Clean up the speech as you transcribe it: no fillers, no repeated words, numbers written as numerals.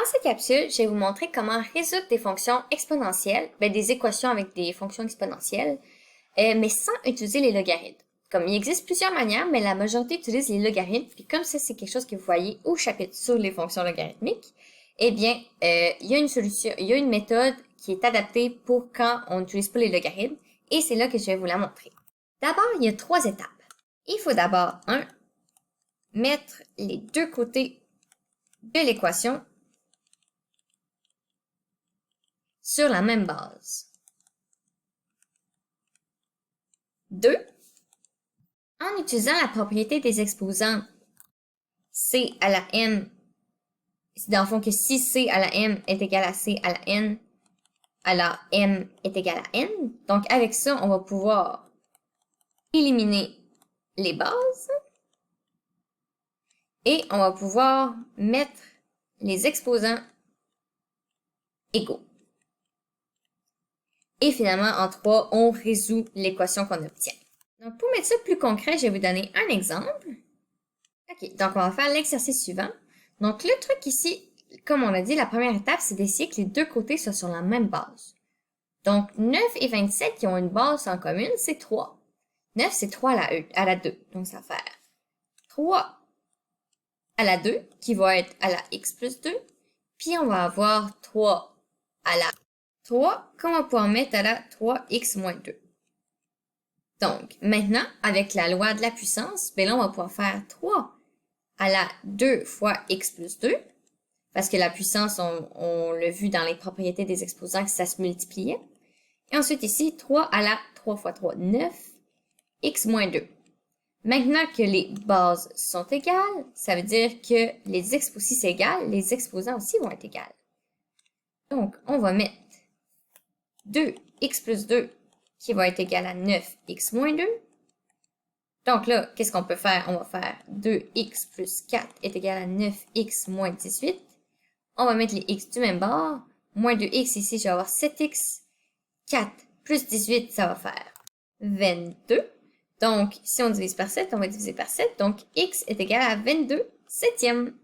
Dans cette capsule, je vais vous montrer comment résoudre des fonctions exponentielles, des équations avec des fonctions exponentielles, mais sans utiliser les logarithmes. Comme il existe plusieurs manières, mais la majorité utilise les logarithmes, puis comme ça, c'est quelque chose que vous voyez au chapitre sur les fonctions logarithmiques, il y a une solution, il y a une méthode qui est adaptée pour quand on n'utilise pas les logarithmes, et c'est là que je vais vous la montrer. D'abord, il y a 3 étapes. Il faut d'abord, mettre les deux côtés de l'équation sur la même base. 2. En utilisant la propriété des exposants c à la m, dans le fond que si c à la m est égal à c à la n, alors m est égal à n. Donc avec ça, on va pouvoir éliminer les bases et on va pouvoir mettre les exposants égaux. Et finalement, en 3, on résout l'équation qu'on obtient. Donc, pour mettre ça plus concret, je vais vous donner un exemple. OK, donc on va faire l'exercice suivant. Donc, le truc ici, comme on a dit, la première étape, c'est d'essayer que les deux côtés soient sur la même base. Donc, 9 et 27 qui ont une base en commune, c'est 3. 9, c'est 3 à la 2. Donc, ça va faire 3 à la 2, qui va être à la x plus 2. Puis, on va avoir 3 à la 3, qu'on va pouvoir mettre à la 3x moins 2. Donc, maintenant, avec la loi de la puissance, là, on va pouvoir faire 3 à la 2 fois x plus 2, parce que la puissance, on l'a vu dans les propriétés des exposants, que ça se multipliait. Et ensuite ici, 3 à la 3 fois 3, 9, x moins 2. Maintenant que les bases sont égales, ça veut dire que si c'est égal, les exposants aussi vont être égales. Donc, on va mettre 2x plus 2 qui va être égal à 9x moins 2. Donc là, qu'est-ce qu'on peut faire? On va faire 2x plus 4 est égal à 9x moins 18. On va mettre les x du même bord. Moins 2x ici, je vais avoir 7x. 4 plus 18, ça va faire 22. Donc, si on divise par 7, on va diviser par 7. Donc, x est égal à 22 septièmes.